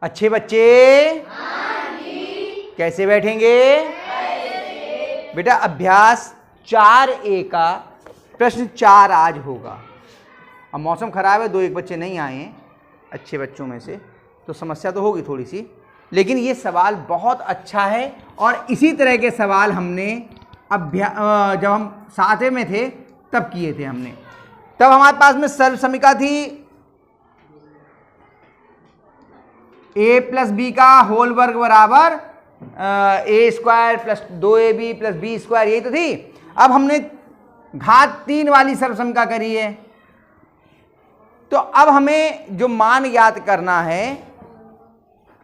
अच्छे बच्चे कैसे बैठेंगे? बेटा अभ्यास 4A का प्रश्न 4 आज होगा। अब मौसम खराब है, 2-1 बच्चे नहीं आए हैं अच्छे बच्चों में से, तो समस्या तो होगी थोड़ी सी, लेकिन ये सवाल बहुत अच्छा है। और इसी तरह के सवाल हमने जब हम 7वें में थे तब किए थे हमने। तब हमारे पास में सर्व समीकरण थी a प्लस बी का होल वर्ग बराबर a square plus 2ab plus B square, यही तो थी। अब हमने घात 3 वाली सर्व समीकरण करी है, तो अब हमें जो मान ज्ञात करना है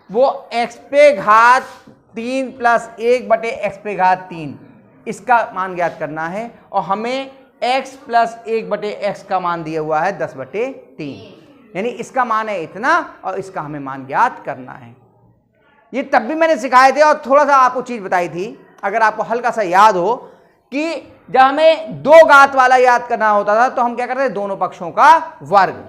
वो x पे घात 3 प्लस 1 बटे x पे घात 3, इसका मान ज्ञात करना है। और हमें x प्लस 1 बटे x का मान दिया हुआ है 10 बटे 3, यानी इसका मान है इतना और इसका हमें मान ज्ञात करना है। ये तब भी मैंने सिखाए थे और थोड़ा सा आपको चीज बताई थी, अगर आपको हल्का सा याद हो कि जब हमें 2 घात वाला याद करना होता था तो हम क्या करते थे, दोनों पक्षों का वर्ग।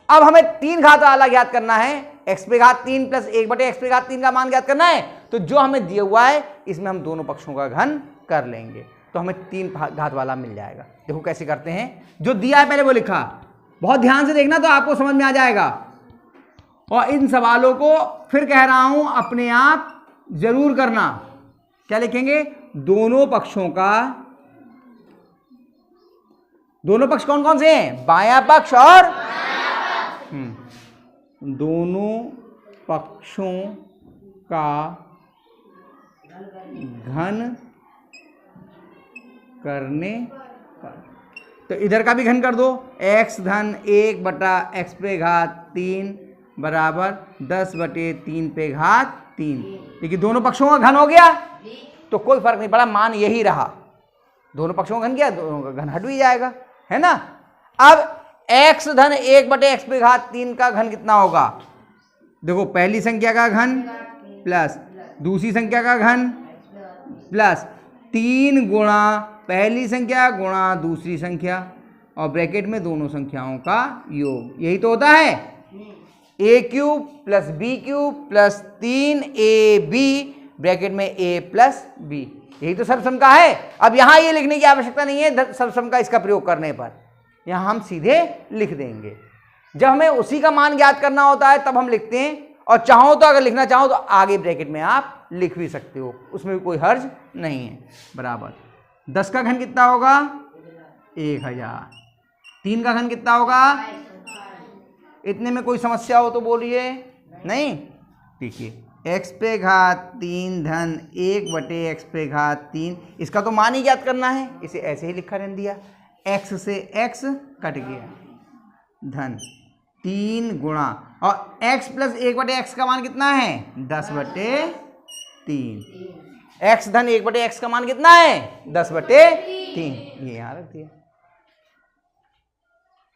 अब हमें 3 घात वाला याद करना है, x पे घात 3 प्लस 1 बटे x पे घात 3 का मान ज्ञात करना है, तो जो हमें दिया हुआ है इसमें हम दोनों पक्षों का घन कर लेंगे तो हमें 3 घात वाला मिल जाएगा। देखो कैसे करते हैं, जो दिया है पहले वो लिखा, बहुत ध्यान से देखना तो आपको समझ में आ जाएगा। और इन सवालों को फिर कह रहा हूं अपने आप जरूर करना। क्या लिखेंगे, दोनों पक्षों का, दोनों पक्ष कौन कौन से हैं, बायां पक्ष और दोनों पक्षों का घन करने पर, तो इधर का भी घन कर दो, x धन 1 बटा x पे घात 3 बराबर 10 बटे 3 पे घात 3। देखिए दोनों पक्षों का घन हो गया तो कोई फर्क नहीं पड़ा, मान यही रहा। दोनों पक्षों का घन किया, दोनों का घन हट भी जाएगा, है ना। अब x धन 1 बटे x पे घात 3 का घन कितना होगा, देखो पहली संख्या का घन प्लस दूसरी संख्या का घन प्लस 3 गुणा पहली संख्या गुणा दूसरी संख्या और ब्रैकेट में दोनों संख्याओं का योग, यही तो होता है। a cube plus B cube plus 3ab bracket में a प्लस b, यही तो सर्वसम का है। अब यहां ये लिखने की आवश्यकता नहीं है सर्वसम का, इसका प्रयोग करने पर यहां हम सीधे लिख देंगे। जब हमें उसी का मान ज्ञात करना होता है तब हम लिखते हैं, और चाहो तो अगर लिखना चाहो तो आगे ब्रैकेट में आप लिख भी सकते हो, उसमें भी कोई हर्ज नहीं है। बराबर 10 का घन कितना होगा, 1000। 3 का घन कितना होगा, इतने में कोई समस्या हो तो बोलिए, नहीं। देखिए x पे घात 3 धन 1 बटे x पे घात 3, इसका तो मान ही ज्ञात करना है, इसे ऐसे ही लिखा रहने दिया, x से x कट गया धन 3 गुणा और x प्लस 1 बटे x का मान कितना है, 10 बटे 3। x धन 1 बटे x का मान कितना है, 10 बटे 3, ये यहां रख दिया।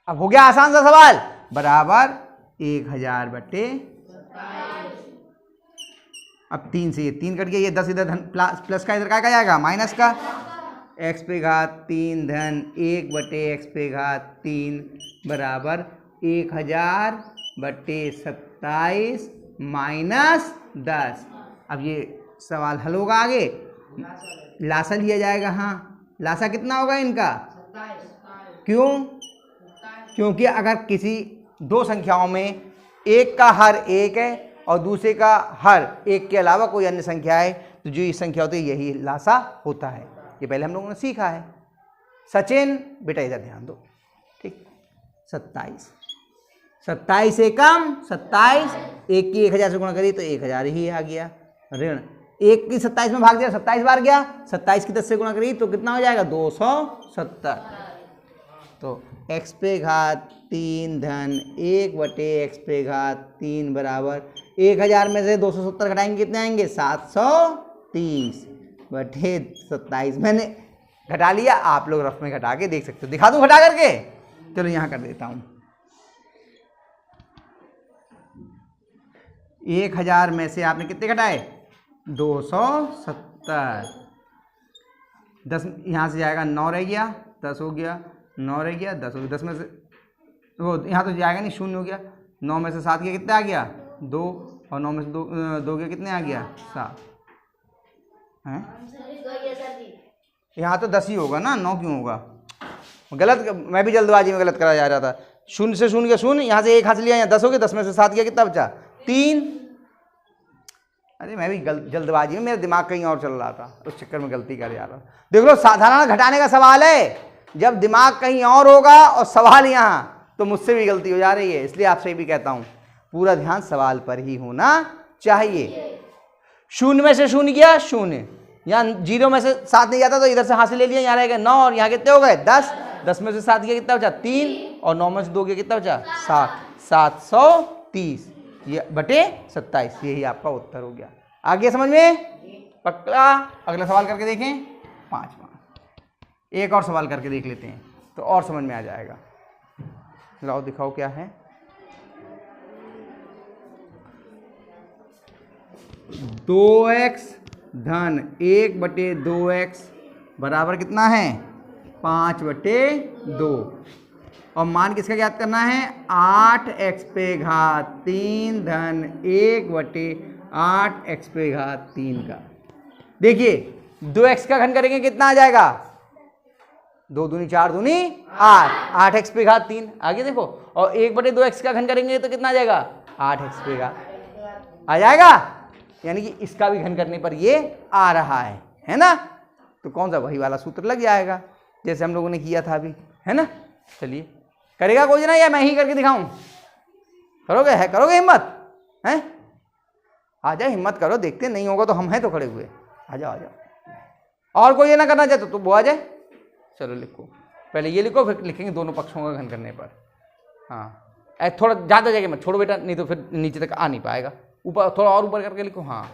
अब हो गया आसान सा सवाल। बराबर 1000 बटे, अब 3 से ये 3 कट गया, ये 10 इधर धन प्लस का इधर क्या जाएगा, माइनस का। x पे घात 3 धन 1 बटे x पे घात 3 बराबर 1000 बटे 27 माइनस 10। अब ये सवाल हल होगा, आगे लासा लिया जाएगा। हाँ, लासा कितना होगा इनका, क्यों, क्योंकि अगर किसी 2 संख्याओं में एक का हर 1 है और दूसरे का हर 1 के अलावा कोई अन्य संख्या है तो जो ये संख्या होती है यही लासा होता है। ये पहले हम लोगों ने सीखा है। सचिन बेटा इधर ध्यान दो, ठीक। 27 से कम 27, 1 की 1000 से गुणा करिए तो 1000 ही आ गया, ऋण 1 की 27 में भाग दिया 27 बार गया, 27 की 10 से गुणा करिए तो कितना हो जाएगा, 270। तो x पे घात 3 धन 1 बटे x पे घात 3 बराबर 1000 में से 270 घटाएंगे कितने आएंगे, 730 बटे 27। मैंने घटा लिया, आप लोग रफ में घटा के देख सकते हो, दिखा दूं घटा करके, चलो यहाँ कर देता हूँ। 1000 में से आपने कितने घटाए, 270। 10 यहाँ से जाएगा, 9 रह गया, 10 हो गया, 9 रह गया, 10 हो गया, 10 में से वो यहाँ तो जाएगा नहीं, 0 हो गया, 9 में से 7 गया, कितना आ गया, 2 और 9 में से 2 गया कितने आ गया 7 हैं। यहाँ तो 10 ही होगा ना, 9 क्यों होगा? गलत, मैं भी जल्दबाजी में गलत करा जा रहा था। 0 से 0 गया 0, यहाँ से 1 हाथ लिया, यहाँ 10 हो गया, 10 में से 7 गया कितना बचा 3। अरे मैं भी जल्दबाजी में, मेरा दिमाग कहीं और चल रहा था, उस चक्कर में गलती कर जा रहा। देख लो, साधारण घटाने का सवाल है, जब दिमाग कहीं और होगा और सवाल यहाँ, तो मुझसे भी गलती हो जा रही है। इसलिए आपसे भी कहता हूँ पूरा ध्यान सवाल पर ही होना चाहिए। 0 में से 0 गया 0, यहाँ 0 में से 7 नहीं जाता तो इधर से हाथ से ले लिया, यहाँ रहेगा 9 और यहाँ कितने हो गए 10, 10 में से 7 गया कितना बचा 3 और 9 में से 2 गया कितना बचा 7, 730 ये बटे 27, यही आपका उत्तर हो गया। आगे समझ में पक्का? अगला सवाल करके देखें 5वां। एक और सवाल करके देख लेते हैं तो और समझ में आ जाएगा। लाओ दिखाओ क्या है। 2x धन 1/2x बराबर कितना है 5/2 और मान किसका ज्ञात करना है 8x पे घात 3 धन 1/8x पे घात 3 का। देखिए 2x का घन करेंगे कितना आ जाएगा 2 दूनी 4 दूनी 8x पे घात 3। आगे देखो, और 1/2x का घन करेंगे तो कितना आ जाएगा 8x पे घात आ जाएगा, यानी कि इसका भी घन करने पर ये आ रहा है ना। तो कौन सा वही वाला सूत्र लग जाएगा जैसे हम लोगों ने किया था अभी, है ना। चलिए करेगा कोई ना, या मैं ही करके दिखाऊं? करोगे? है करोगे हिम्मत? हैं आ जाए, हिम्मत करो, देखते नहीं होगा तो हम हैं तो खड़े हुए, आ जाओ आ जाओ। और कोई ये ना करना चाहते तो वो आ जाए। चलो लिखो, पहले ये लिखो फिर लिखेंगे दोनों पक्षों का घन करने पर। हाँ थोड़ा ज़्यादा जगह मत छोड़ो बेटा, नहीं तो फिर नीचे तक आ नहीं पाएगा। ऊपर थोड़ा और ऊपर करके लिखो। हाँ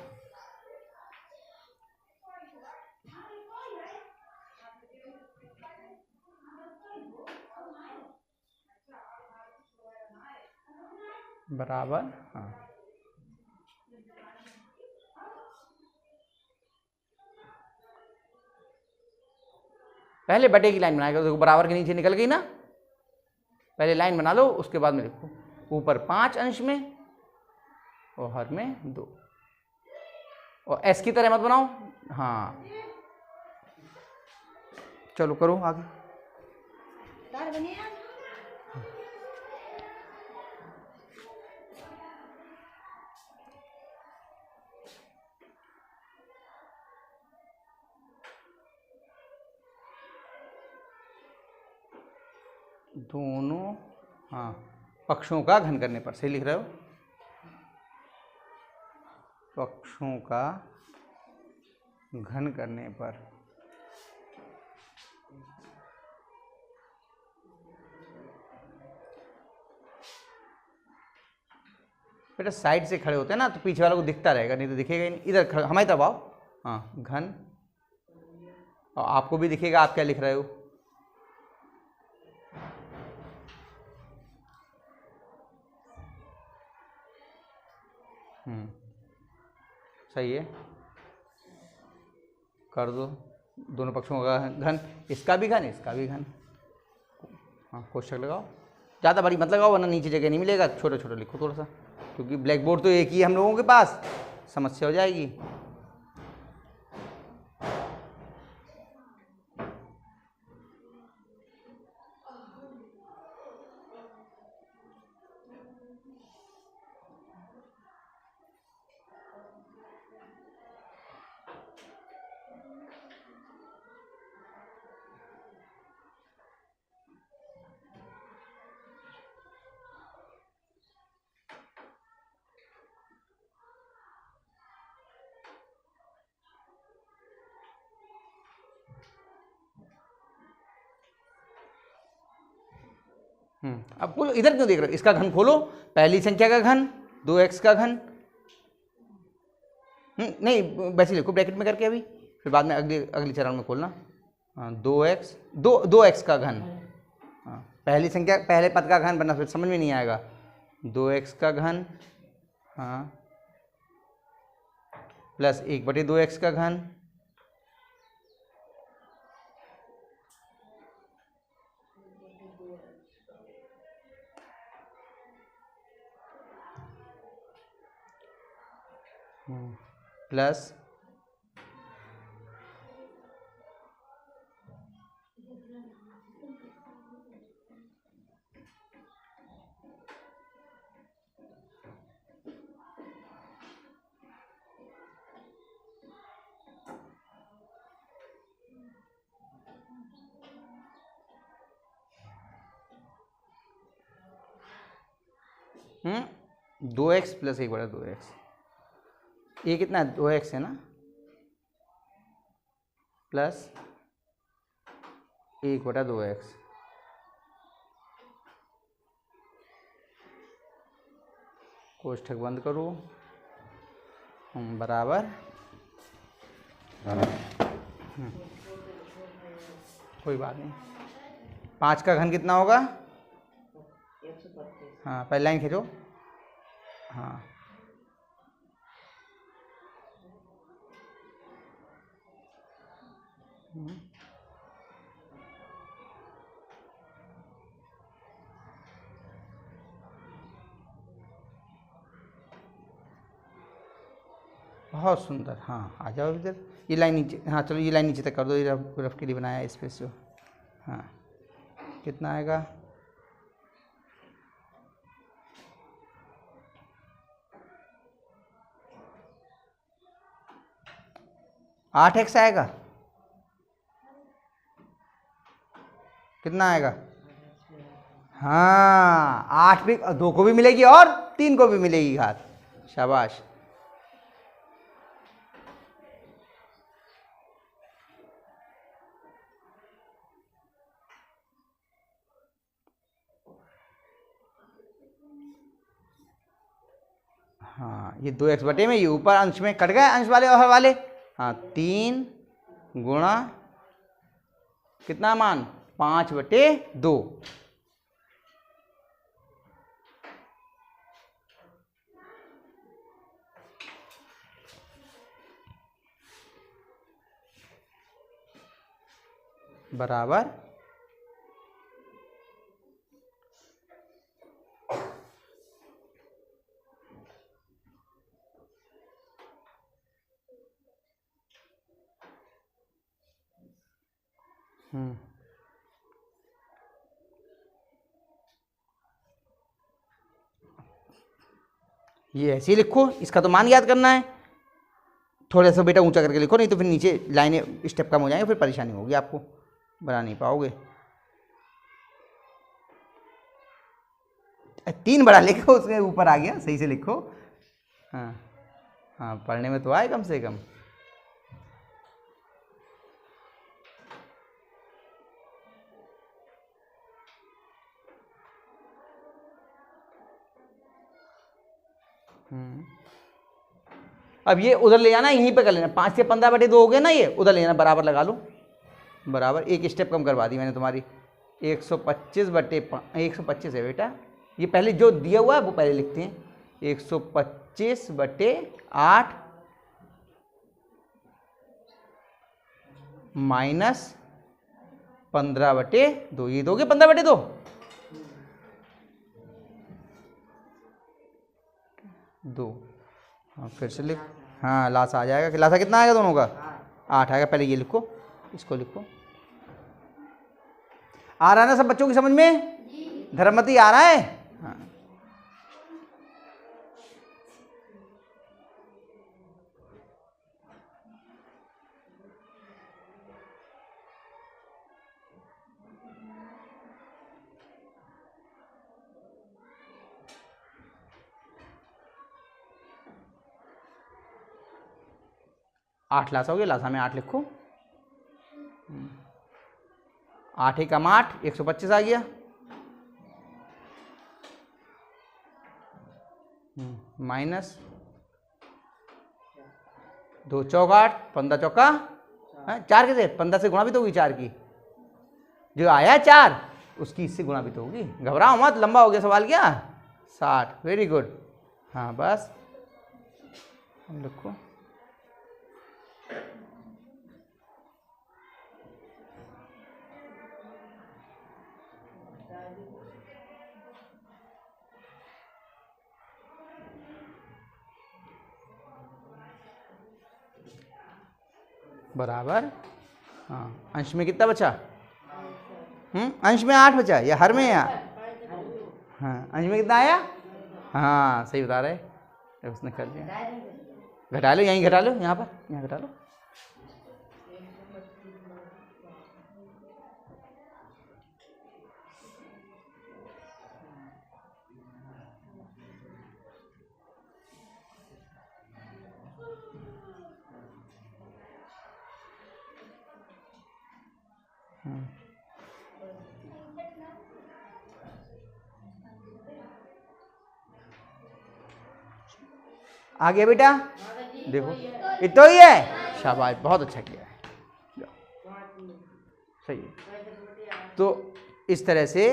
बराबर। हाँ पहले बटे की लाइन बनाएगा, देखो बराबर के नीचे निकल गई ना, पहले लाइन बना लो उसके बाद में लिखो ऊपर 5 अंश में और हर में 2, और एस की तरह मत बनाओ। हाँ चलो करो आगे। दोनों हाँ पक्षों का घन करने पर, सही लिख रहे हो, पक्षों का घन करने पर। बेटा साइड से खड़े होते हैं ना तो पीछे वालों को दिखता रहेगा, नहीं तो दिखेगा ही नहीं। इधर हमारी तरफ आओ। हाँ घन, और आपको भी दिखेगा आप क्या लिख रहे हो। सही है, कर दो दोनों पक्षों का घन, इसका भी घन इसका भी घन। हाँ कोष्ठक लगाओ, ज़्यादा बड़ी मत लगाओ वरना नीचे जगह नहीं मिलेगा, छोटा छोटा लिखो थोड़ा सा, क्योंकि ब्लैक बोर्ड तो एक ही है हम लोगों के पास, समस्या हो जाएगी। अब खोलो, इधर क्यों देख रहे हो, इसका घन खोलो, पहली संख्या का घन 2x का घन। नहीं वैसे लिखो ब्रैकेट में करके अभी, फिर बाद में अगली चरण में खोलना। हाँ 2x का घन, हाँ पहली संख्या पहले पद का घन बनना, फिर समझ में नहीं आएगा। 2x का घन हाँ प्लस 1/2x का घन प्लस दो एक्स प्लस 1/2x, ये कितना है 2x है ना, प्लस 1/2x, कोष्ठक बंद करो, बराबर कोई बात नहीं। 5 का घन कितना होगा? 132। हाँ पहले लाइन खींचो। हाँ बहुत सुंदर। हाँ आ जाओ इधर, ये लाइन नीचे, हाँ चलो ये लाइन नीचे तक कर दो, ये रफ के लिए बनाया है स्पेस जो। हाँ कितना आएगा? आठ एक्स आएगा। कितना आएगा? हाँ 8 भी 2 को भी मिलेगी और 3 को भी मिलेगी घात। शाबाश। हाँ ये 2x बटे में, ये ऊपर अंश में कट गए अंश वाले और हर वाले। हाँ 3 गुणा कितना मान? 5/2। बराबर ये ऐसे ही लिखो, इसका तो मान याद करना है। थोड़ा सा बेटा ऊंचा करके लिखो, नहीं तो फिर नीचे लाइनें स्टेप कम हो जाएंगे, फिर परेशानी होगी आपको, बना नहीं पाओगे। 3 बड़ा लिखो, उसके ऊपर आ गया, सही से लिखो। हाँ हाँ पढ़ने में तो आए कम से कम। अब ये उधर ले जाना, यहीं पे कर लेना। 5 से 15/2 हो गए ना, ये उधर ले जाना, बराबर लगा लो। बराबर एक स्टेप कम करवा दी मैंने तुम्हारी। 125 है बेटा, ये पहले जो दिया हुआ है वो पहले लिखते हैं। 125/8 माइनस 15/2, ये दोगे 15/2। हाँ फिर से लिख, हाँ लासा आ जाएगा। लासा कितना आएगा दोनों का? 8 आएगा। पहले ये लिखो, इसको लिखो। आ रहा है ना सब बच्चों की समझ में? धर्ममती आ रहा है? हाँ। आठ लासा हो गया, लासा में 8 लिखो। 8 एकम 8, 125 आ गया। माइनस 2 चौक 8, 15 चौका 4 कैसे? 15 से गुणा भी तो होगी 4 की, जो आया 4 उसकी इससे गुणा भी तो होगी। घबराओ मत, लंबा हो गया सवाल क्या? 60। Very good. हाँ बस लिखो। बराबर, हाँ अंश में कितना बचा? अंश में 8 बचा या हर में या? हाँ अंश में कितना आया? हाँ सही बता रहे, उसने कर दिया। घटा लो, यहीं घटा लो, यहाँ पर, यहाँ घटा लो। आ गया बेटा, देखो इतना ही है, शाबाश बहुत अच्छा किया है, सही है। तो इस तरह से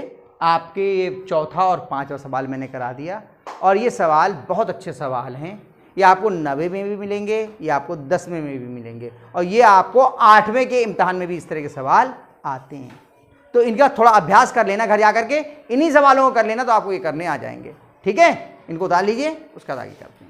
आपके ये चौथा और पांचवा सवाल मैंने करा दिया, और ये सवाल बहुत अच्छे सवाल हैं। ये आपको 90 में भी मिलेंगे, ये आपको 10 में भी मिलेंगे, और ये आपको 8वें के इम्तहान में भी इस तरह के सवाल आते हैं। तो इनका थोड़ा अभ्यास कर लेना घर जा करके, इन्हीं सवालों को कर लेना तो आपको ये करने आ जाएंगे। ठीक है, इनको उतार लीजिए, उसका आगे करते हैं।